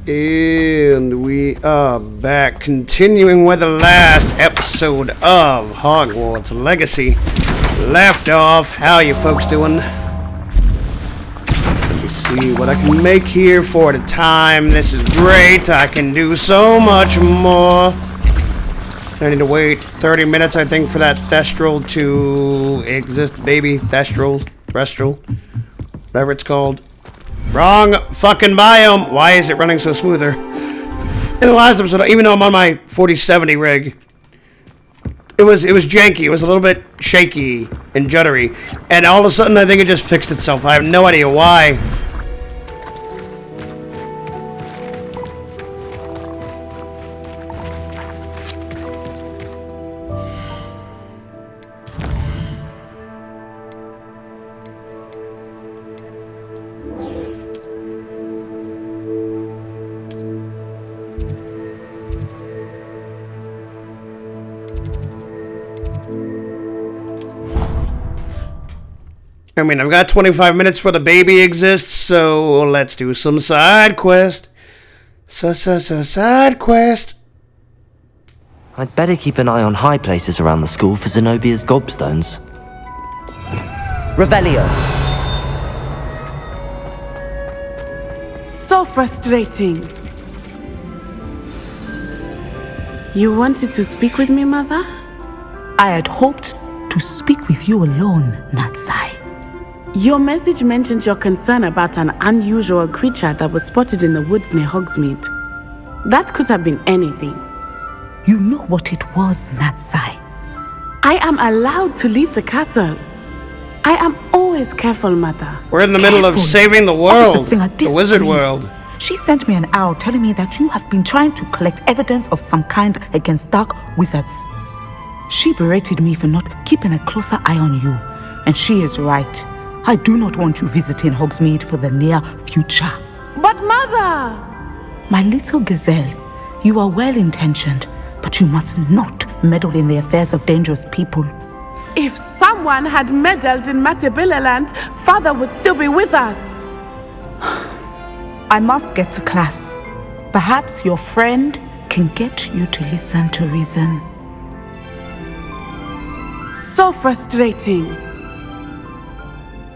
And we are back, continuing where the last episode of Hogwarts Legacy left off. How you folks doing? Let me see what I can make here for the time. This is great. I can do so much more. I need to wait 30 minutes, I think, for that Thestral to exist. Baby Thestral, whatever it's called. Wrong fucking biome. Why is it running so smoother? In the last episode, even though I'm on my 4070 rig, it was janky. It was a little bit shaky and juddery, and all of a sudden, I think it just fixed itself. I have no idea why. I mean, I've got 25 minutes where the baby exists, so let's do some side quest. Side quest. I'd better keep an eye on high places around the school for Zenobia's gobstones. Revelio. So frustrating. You wanted to speak with me, Mother? I had hoped to speak with you alone, Natsai. Your message mentioned your concern about an unusual creature that was spotted in the woods near Hogsmeade. That could have been anything. You know what it was, Natsai. I am allowed to leave the castle. I am always careful, Mother. We're in the middle of saving the world, Officer Singer, the wizard world. She sent me an owl telling me that you have been trying to collect evidence of some kind against dark wizards. She berated me for not keeping a closer eye on you, and she is right. I do not want you visiting Hogsmeade for the near future. But Mother! My little gazelle, you are well-intentioned, but you must not meddle in the affairs of dangerous people. If someone had meddled in Matabeleland, Father would still be with us. I must get to class. Perhaps your friend can get you to listen to reason. So frustrating.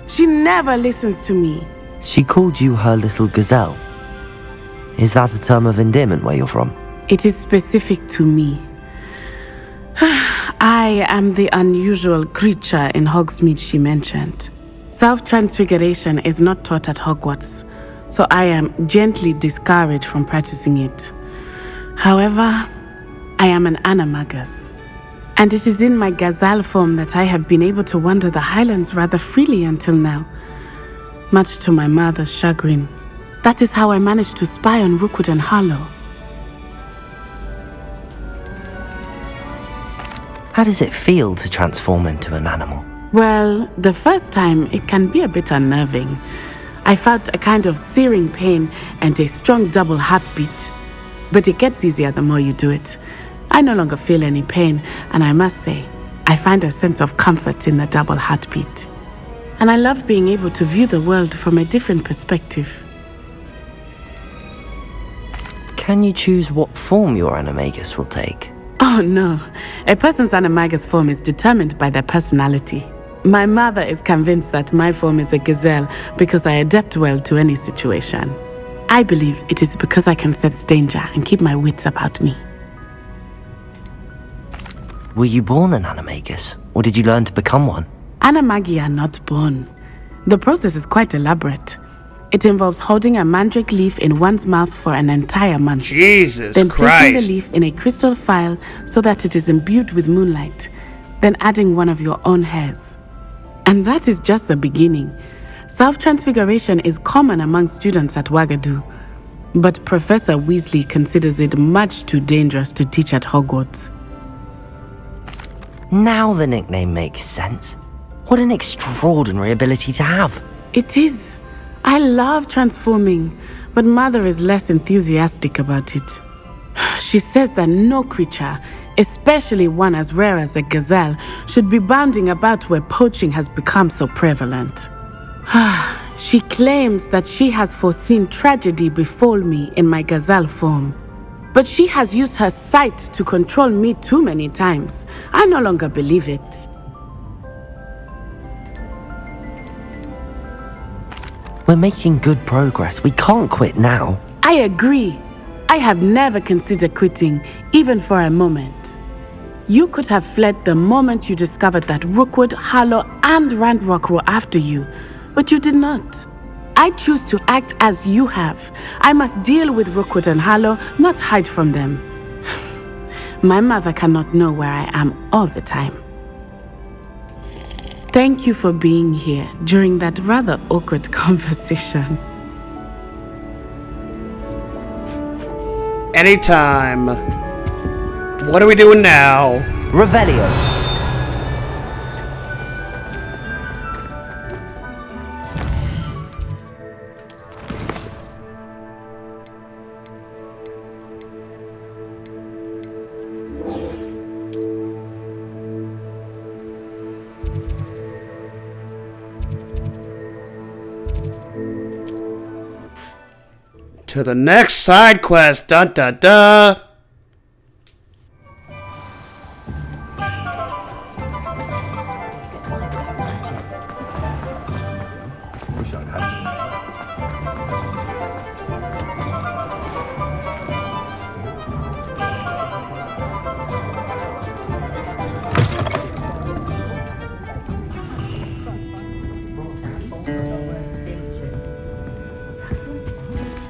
She never listens to me. She called you her little gazelle. Is that a term of endearment where you're from? It is specific to me. I am the unusual creature in Hogsmeade she mentioned. Self-transfiguration is not taught at Hogwarts, so I am gently discouraged from practicing it. However, I am an animagus, and it is in my gazelle form that I have been able to wander the highlands rather freely until now, much to my mother's chagrin. That is how I managed to spy on Rookwood and Harlow. How does it feel to transform into an animal? Well, the first time it can be a bit unnerving. I felt a kind of searing pain and a strong double heartbeat. But it gets easier the more you do it. I no longer feel any pain, and I must say, I find a sense of comfort in the double heartbeat. And I love being able to view the world from a different perspective. Can you choose what form your animagus will take? Oh no, a person's animagus form is determined by their personality. My mother is convinced that my form is a gazelle because I adapt well to any situation. I believe it is because I can sense danger and keep my wits about me. Were you born an animagus, or did you learn to become one? Animagi are not born. The process is quite elaborate. It involves holding a mandrake leaf in one's mouth for an entire month. Jesus then Christ. placing the leaf in a crystal phial so that it is imbued with moonlight. Then adding one of your own hairs. And that is just the beginning. Self-transfiguration is common among students at Wagadu. But Professor Weasley considers it much too dangerous to teach at Hogwarts. Now the nickname makes sense. What an extraordinary ability to have. It is. I love transforming, but Mother is less enthusiastic about it. She says that no creature, especially one as rare as a gazelle, should be bounding about where poaching has become so prevalent. She claims that she has foreseen tragedy befall me in my gazelle form. But she has used her sight to control me too many times. I no longer believe it. We're making good progress. We can't quit now. I agree. I have never considered quitting, even for a moment. You could have fled the moment you discovered that Rookwood, Harlow, and Randrock were after you, but you did not. I choose to act as you have. I must deal with Rookwood and Harlow, not hide from them. My mother cannot know where I am all the time. Thank you for being here during that rather awkward conversation. Anytime. What are we doing now? Revelio. To the next side quest. Dun dun dun.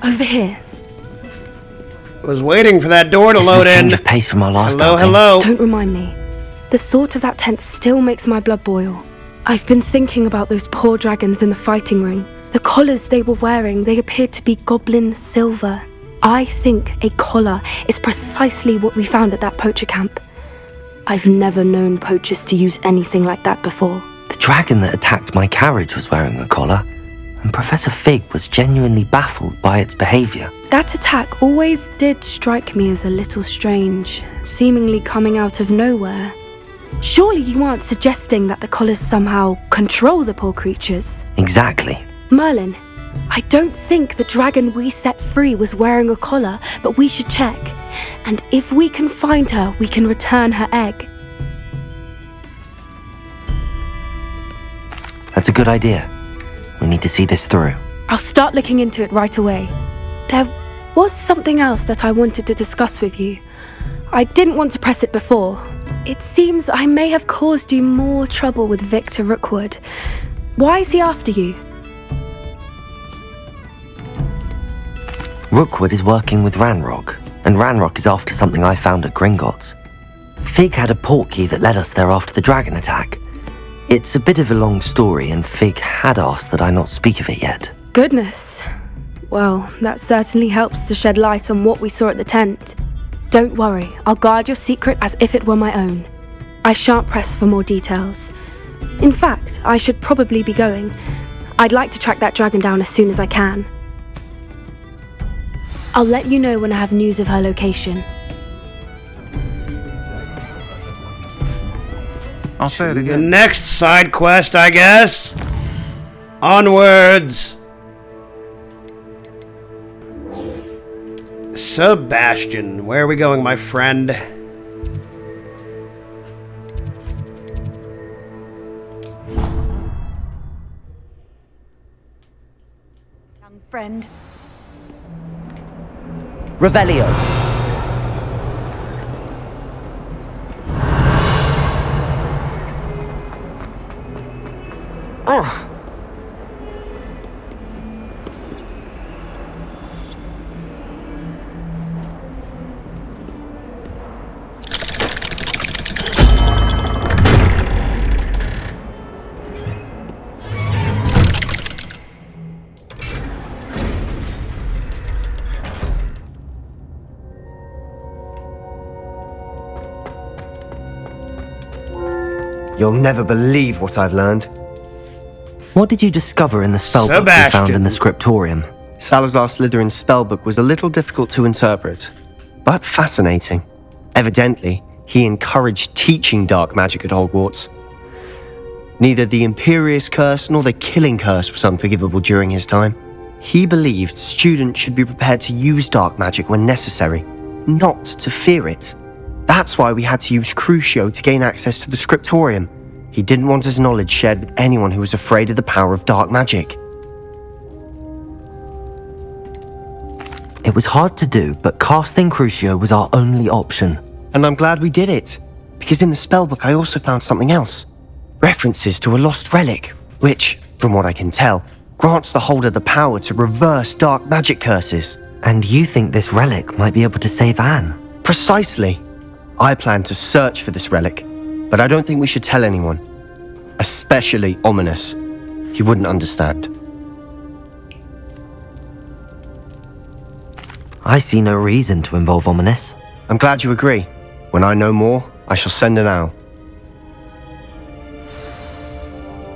Over here. Was waiting for that door to This load is a in. change of pace from our last Hello, outing. hello. Don't remind me. The thought of that tent still makes my blood boil. I've been thinking about those poor dragons in the fighting ring. The collars they were wearing, they appeared to be goblin silver. I think a collar is precisely what we found at that poacher camp. I've never known poachers to use anything like that before. The dragon that attacked my carriage was wearing a collar, and Professor Fig was genuinely baffled by its behavior. That attack always did strike me as a little strange, seemingly coming out of nowhere. Surely you aren't suggesting that the collars somehow control the poor creatures? Exactly. Merlin, I don't think the dragon we set free was wearing a collar, but we should check. And if we can find her, we can return her egg. That's a good idea. We need to see this through. I'll start looking into it right away. There was something else that I wanted to discuss with you. I didn't want to press it before. It seems I may have caused you more trouble with Victor Rookwood. Why is he after you? Rookwood is working with Ranrock, and Ranrock is after something I found at Gringotts. Fig had a portkey that led us there after the dragon attack. It's a bit of a long story, and Fig had asked that I not speak of it yet. Goodness. Well, that certainly helps to shed light on what we saw at the tent. Don't worry, I'll guard your secret as if it were my own. I shan't press for more details. In fact, I should probably be going. I'd like to track that dragon down as soon as I can. I'll let you know when I have news of her location. I'll say it The again. next side quest, I guess. Onwards. Sebastian, where are we going, my friend? Young friend. Revelio. You'll never believe what I've learned. What did you discover in the spellbook we found in the scriptorium? Salazar Slytherin's spellbook was a little difficult to interpret, but fascinating. Evidently, he encouraged teaching dark magic at Hogwarts. Neither the Imperious Curse nor the Killing Curse was unforgivable during his time. He believed students should be prepared to use dark magic when necessary, not to fear it. That's why we had to use Crucio to gain access to the scriptorium. He didn't want his knowledge shared with anyone who was afraid of the power of dark magic. It was hard to do, but casting Crucio was our only option. And I'm glad we did it, because in the spellbook I also found something else. References to a lost relic, which, from what I can tell, grants the holder the power to reverse dark magic curses. And you think this relic might be able to save Anne? Precisely. I plan to search for this relic, but I don't think we should tell anyone. Especially Ominous. He wouldn't understand. I see no reason to involve Ominous. I'm glad you agree. When I know more, I shall send an owl.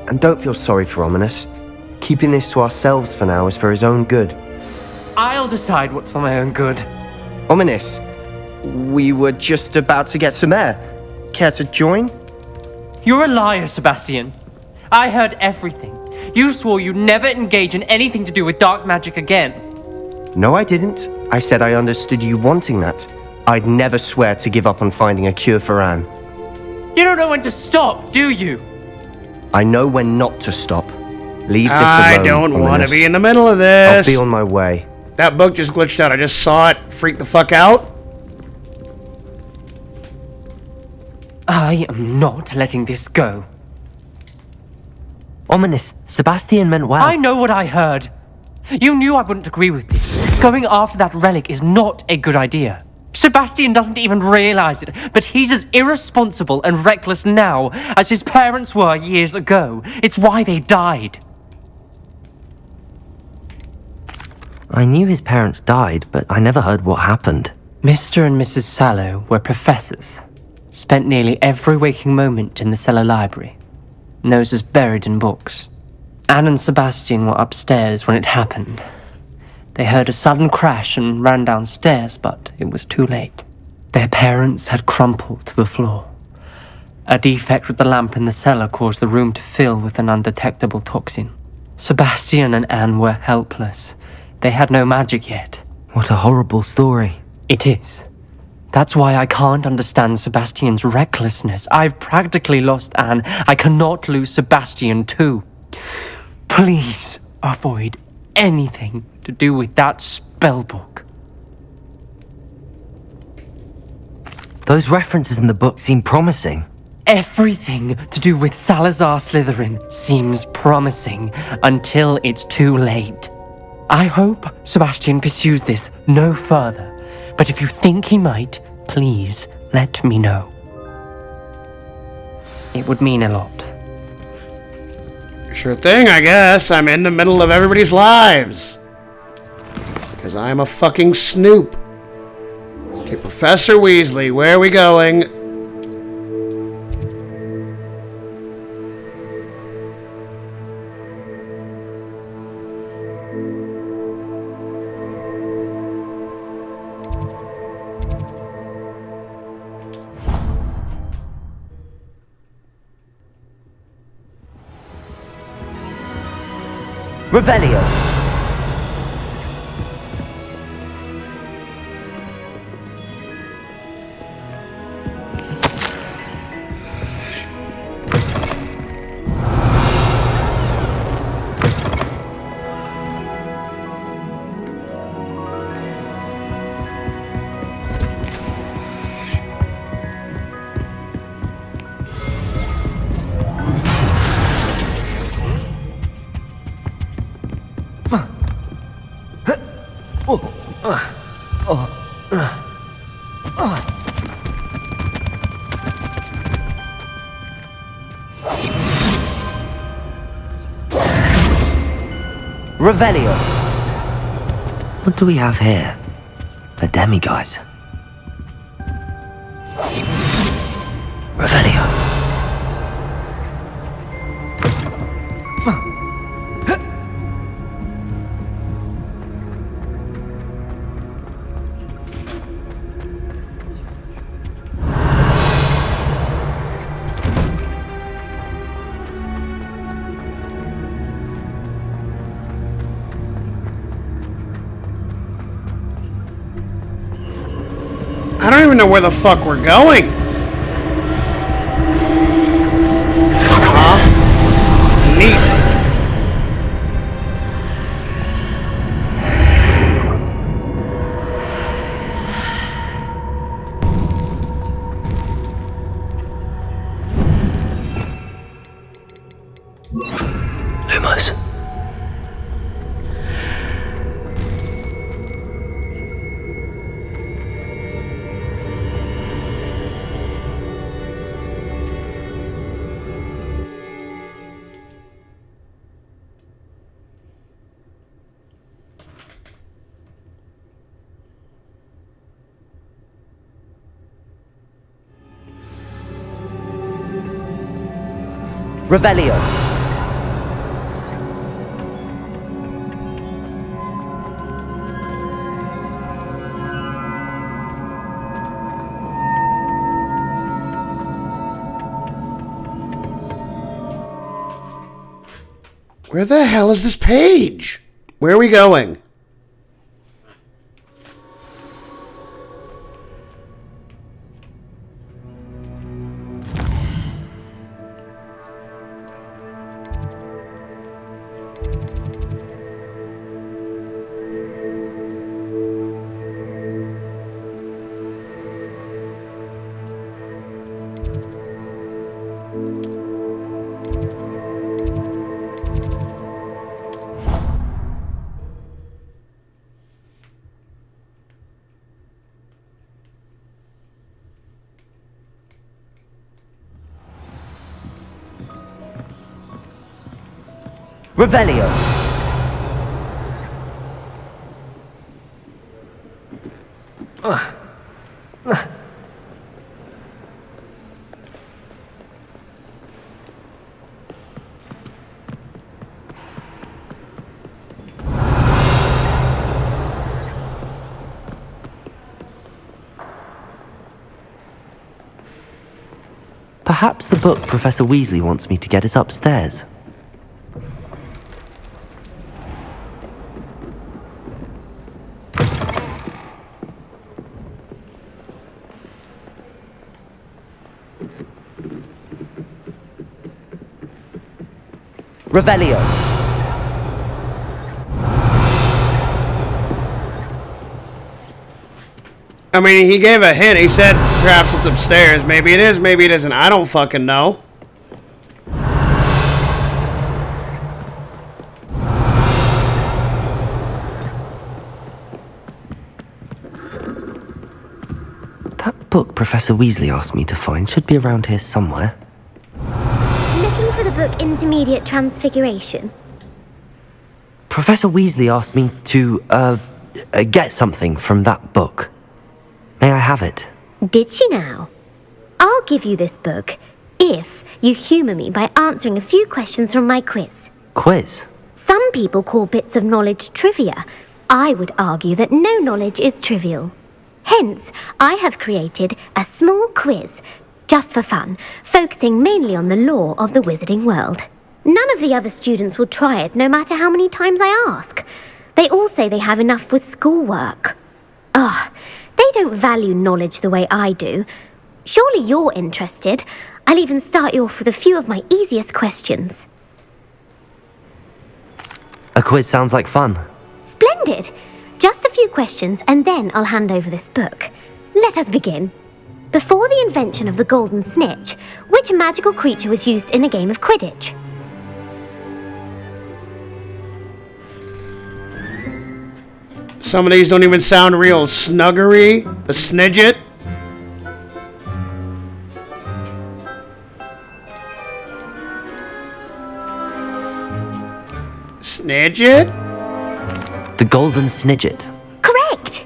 And don't feel sorry for Ominous. Keeping this to ourselves for now is for his own good. I'll decide what's for my own good. Ominous, we were just about to get some air. Care to join? You're a liar, Sebastian. I heard everything. You swore you'd never engage in anything to do with dark magic again. No, I didn't. I said I understood you wanting that. I'd never swear to give up on finding a cure for Anne. You don't know when to stop, do you? I know when not to stop. Leave this alone, I don't want to Ominous. be in the middle of I'll this. be on my way. That book just glitched out. I just saw it. Freak the fuck out. I am not letting this go. Ominous, Sebastian meant well. I know what I heard. You knew I wouldn't agree with this. Going after that relic is not a good idea. Sebastian doesn't even realize it, but he's as irresponsible and reckless now as his parents were years ago. It's why they died. I knew his parents died, but I never heard what happened. Mr. and Mrs. Sallow were professors. Spent nearly every waking moment in the cellar library. Noses buried in books. Anne and Sebastian were upstairs when it happened. They heard a sudden crash and ran downstairs, but it was too late. Their parents had crumpled to the floor. A defect with the lamp in the cellar caused the room to fill with an undetectable toxin. Sebastian and Anne were helpless. They had no magic yet. What a horrible story. It is. That's why I can't understand Sebastian's recklessness. I've practically lost Anne. I cannot lose Sebastian too. Please avoid anything to do with that spellbook. Those references in the book seem promising. Everything to do with Salazar Slytherin seems promising until it's too late. I hope Sebastian pursues this no further, but if you think he might, please let me know. It would mean a lot. Sure thing, I guess. I'm in the middle of everybody's lives. Because I'm a fucking snoop. Okay, Professor Weasley, where are we going? Revelio. Revelio. What do we have here? A demiguise. Revelio. I don't even know where the fuck we're going. Neat. Lumos. Revelio. Where the hell is this page? Where are we going? Revelio. Perhaps the book Professor Weasley wants me to get is upstairs. Revelio. I mean, he gave a hint. He said perhaps it's upstairs. Maybe it is, maybe it isn't. I don't fucking know. That book Professor Weasley asked me to find should be around here somewhere. Looking for the book Intermediate Transfiguration? Professor Weasley asked me to, get something from that book. May I have it? Did she now? I'll give you this book if you humour me by answering a few questions from my quiz. Quiz? Some people call bits of knowledge trivia. I would argue that no knowledge is trivial. Hence, I have created a small quiz, just for fun, focusing mainly on the lore of the wizarding world. None of the other students will try it, no matter how many times I ask. They all say they have enough with schoolwork. Ugh, they don't value knowledge the way I do. Surely you're interested. I'll even start you off with a few of my easiest questions. A quiz sounds like fun. Splendid! Just a few questions and then I'll hand over this book. Let us begin. Before the invention of the golden snitch, which magical creature was used in a game of Quidditch? Some of these don't even sound real. Snuggery? The Snidget? Snidget? The Golden Snidget. Correct!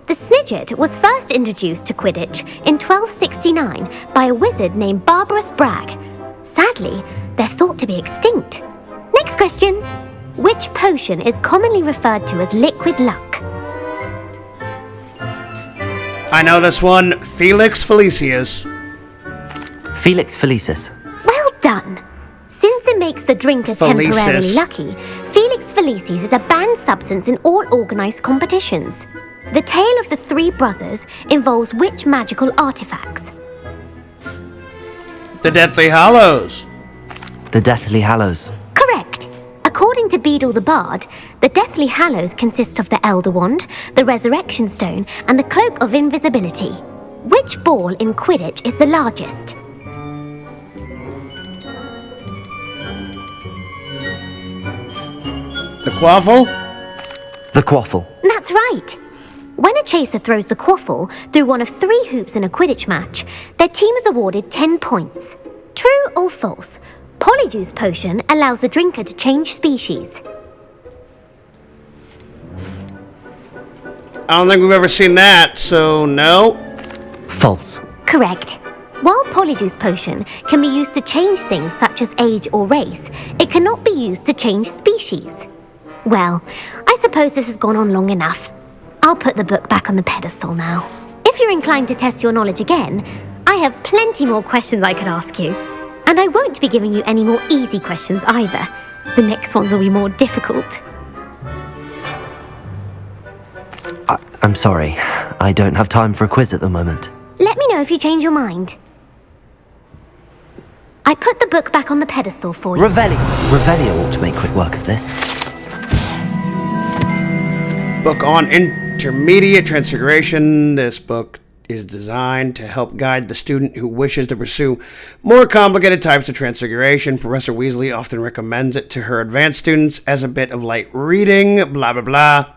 The Snidget was first introduced to Quidditch in 1269 by a wizard named Barbarous Bragg. Sadly, they're thought to be extinct. Next question. Which potion is commonly referred to as liquid luck? I know this one. Felix Felicius. Felix Felicis. Well done! Since it makes the drinker temporarily Felicis. lucky, Felix Felicis is a banned substance in all organised competitions. The tale of the three brothers involves which magical artifacts? The Deathly Hallows. The Deathly Hallows. Correct. According to Beadle the Bard, the Deathly Hallows consist of the Elder Wand, the Resurrection Stone, and the Cloak of Invisibility. Which ball in Quidditch is the largest? The Quaffle. The Quaffle. That's right. When a chaser throws the quaffle through one of 3 hoops in a Quidditch match, their team is awarded 10 points. True or false? Polyjuice Potion allows the drinker to change species. I don't think we've ever seen that, so no. False. Correct. While Polyjuice Potion can be used to change things such as age or race, it cannot be used to change species. Well, I suppose this has gone on long enough. I'll put the book back on the pedestal now. If you're inclined to test your knowledge again, I have plenty more questions I could ask you. And I won't be giving you any more easy questions either. The next ones will be more difficult. I'm sorry. I don't have time for a quiz at the moment. Let me know if you change your mind. I put the book back on the pedestal for you. Revelio ought to make quick work of this. Book on Intermediate Transfiguration. This book is designed to help guide the student who wishes to pursue more complicated types of transfiguration. Professor Weasley often recommends it to her advanced students as a bit of light reading, blah, blah, blah.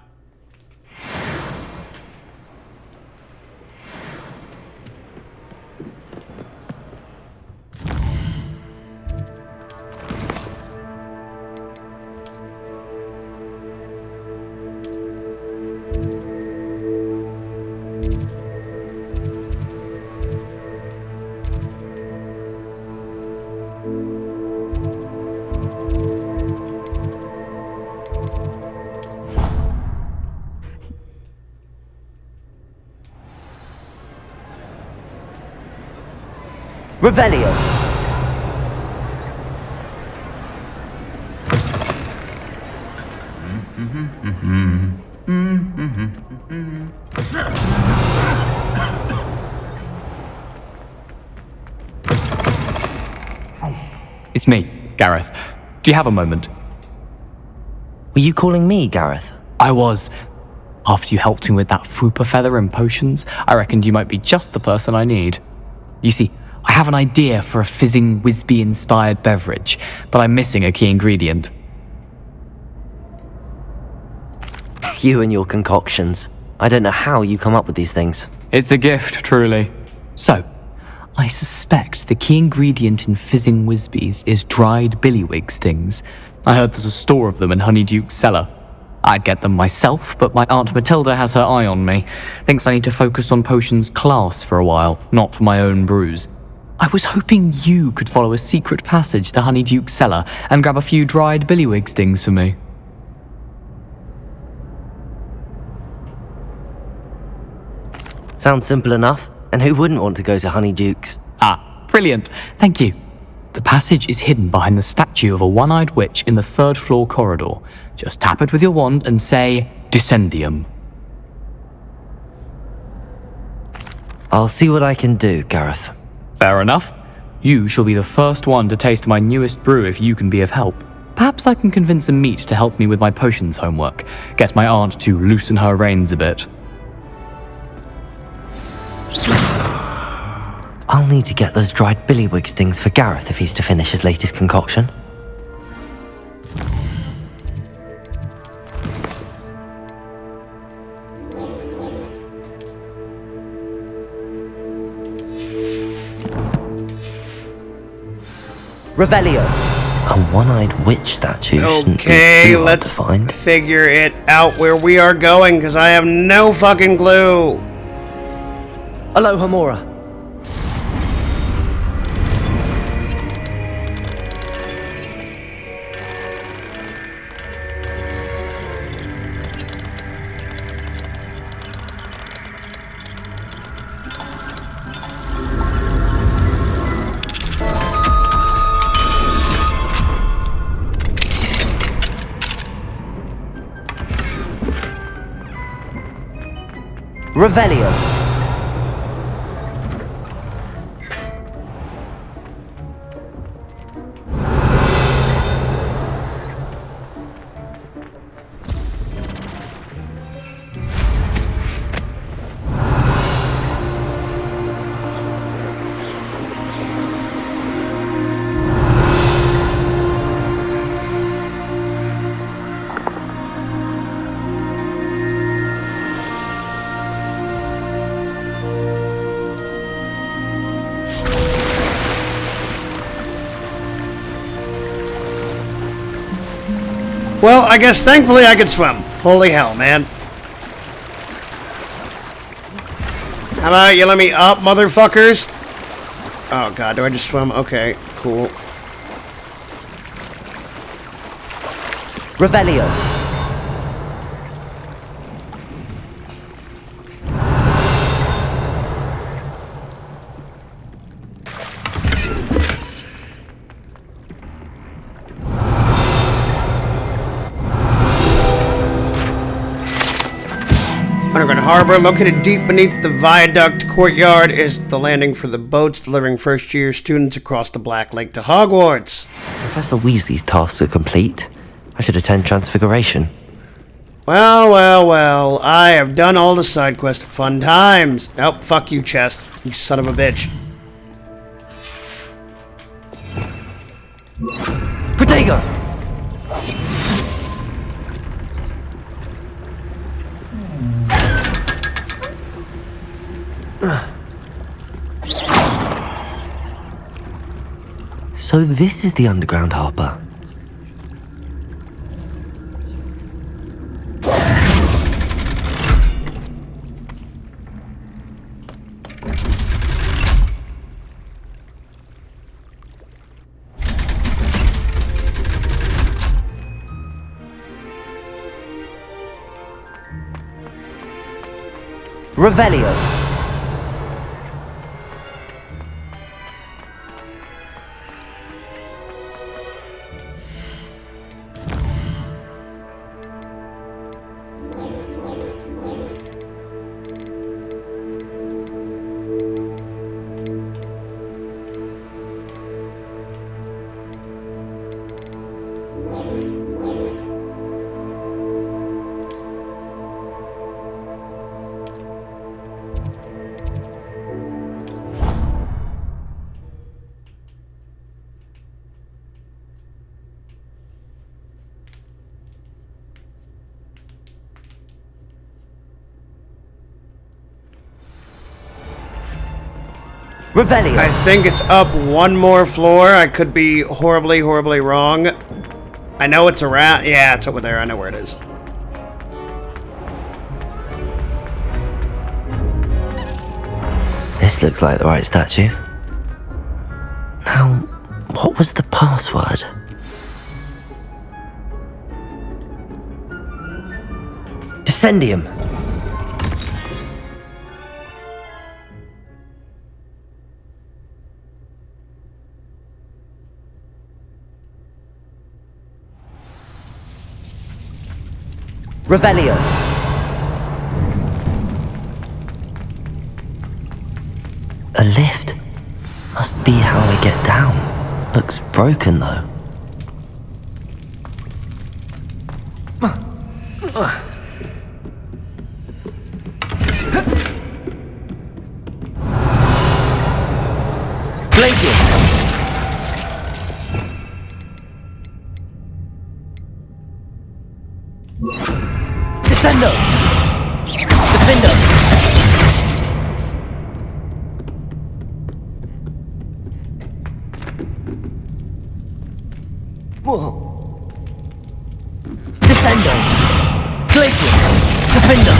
Revelio. It's me, Gareth. Do you have a moment? Were you calling me, Gareth? I was. After you helped me with that Fupa feather and potions, I reckoned you might be just the person I need. You see, I have an idea for a fizzing Whizbee-inspired beverage, but I'm missing a key ingredient. You and your concoctions. I don't know how you come up with these things. It's a gift, truly. So, I suspect the key ingredient in fizzing Whizbees is dried billywig stings. I heard there's a store of them in Honeyduke's cellar. I'd get them myself, but my Aunt Matilda has her eye on me. Thinks I need to focus on potions class for a while, not for my own brews. I was hoping you could follow a secret passage to Honeyduke's cellar and grab a few dried billywig stings for me. Sounds simple enough. And who wouldn't want to go to Honeyduke's? Ah, brilliant. Thank you. The passage is hidden behind the statue of a one-eyed witch in the 3rd floor corridor. Just tap it with your wand and say, Descendium. I'll see what I can do, Gareth. Fair enough. You shall be the first one to taste my newest brew if you can be of help. Perhaps I can convince a meat to help me with my potions homework. Get my aunt to loosen her reins a bit. I'll need to get those dried billywig things for Gareth if he's to finish his latest concoction. Revelio. A one-eyed witch statue shouldn't be Okay, too hard let's to find. figure it out where we are going, because I have no fucking clue. Aloha Mora. Revelio. Well, I guess thankfully I could swim. Holy hell, man. How about you let me up, motherfuckers? Oh god, do I just swim? Okay, cool. Revelio. Underground Harbor, located deep beneath the viaduct courtyard, is the landing for the boats delivering first-year students across the Black Lake to Hogwarts. Professor Weasley's tasks are complete. I should attend Transfiguration. Well, well, well. I have done all the side quests. Fun times. Oh, fuck you, chest. You son of a bitch. Protego! So this is the underground harbour. Revelio. Revelio. I think it's up one more floor. I could be horribly, horribly wrong. I know it's around. Yeah, it's over there. I know where it is. This looks like the right statue. Now, what was the password? Descendium. Revelio. A lift? Must be how I get down. Looks broken though. Glacius! Descendo! Defendo! Whoa. Descendo! Glacius! Defendo!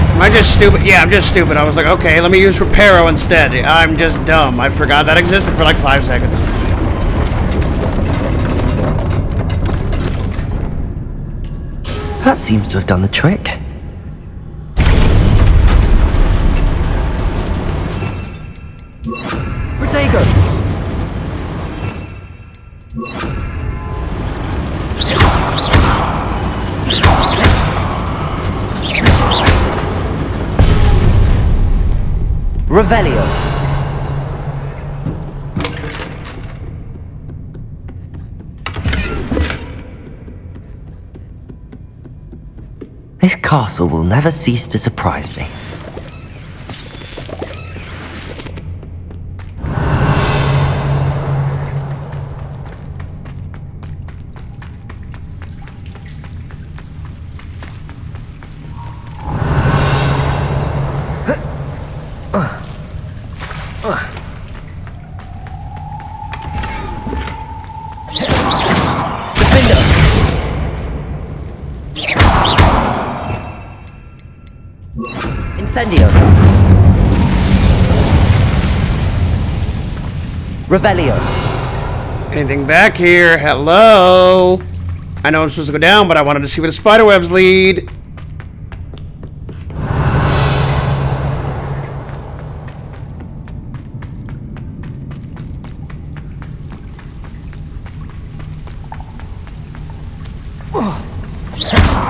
Am I just stupid? Yeah, I'm just stupid. I was like, okay, let me use Reparo instead. I'm just dumb. I forgot that existed for like 5 seconds. That seems to have done the trick. Revelio. This castle will never cease to surprise me. Incendio. Revelio. Anything back here? Hello? I know I'm supposed to go down, but I wanted to see where the spiderwebs lead.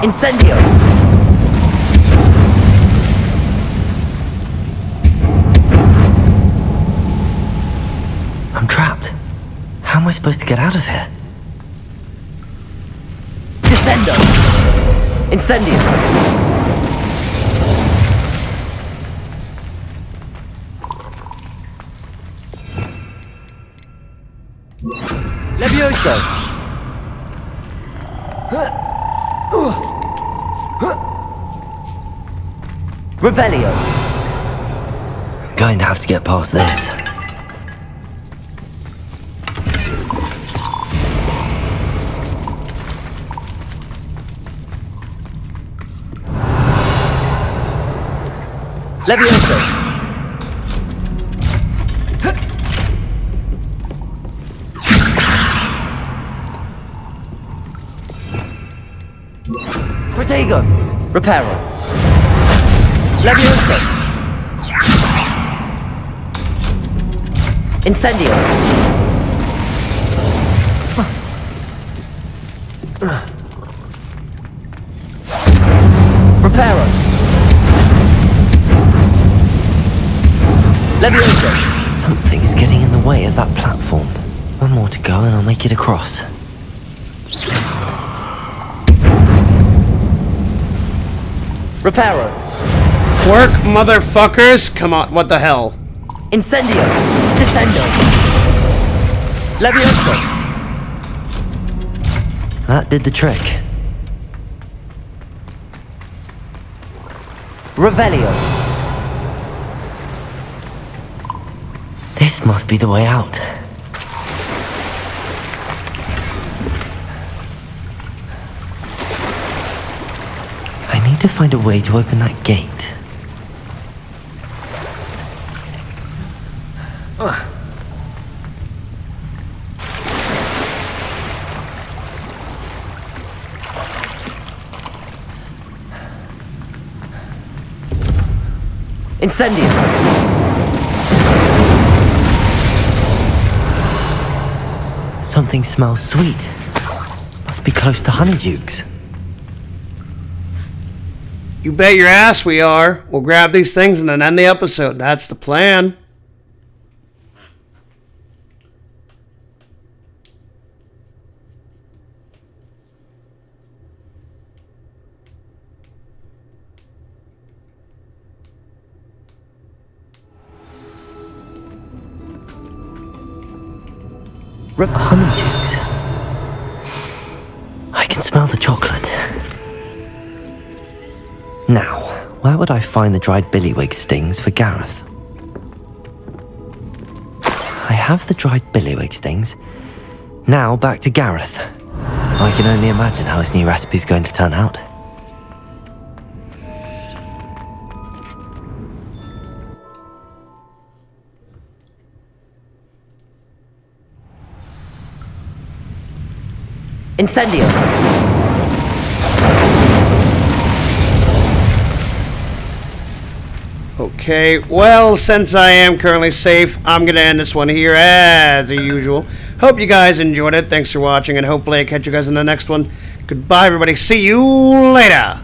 Incendio. I'm trapped. How am I supposed to get out of here? Descendo! Incendio! Levioso! Revelio! Going to have to get past this. Levioso! Protego! Reparo! Levioso! Incendio! Reparo! Levioso! Something is getting in the way of that platform. One more to go and I'll make it across. Reparo! Work, motherfuckers! Come on, what the hell? Incendio! Descendo! Levioso! That did the trick. Revelio! This must be the way out. I need to find a way to open that gate. Incendio! Something smells sweet. Must be close to Honeydukes. You bet your ass we are. We'll grab these things and then end the episode. That's the plan. Honeydukes. I can smell the chocolate. Now, where would I find the dried billywig stings for Gareth? I have the dried billywig stings. Now back to Gareth. I can only imagine how his new recipe's going to turn out. Incendio! Okay, well, since I am currently safe, I'm going to end this one here as usual. Hope you guys enjoyed it. Thanks for watching, and hopefully I catch you guys in the next one. Goodbye, everybody. See you later!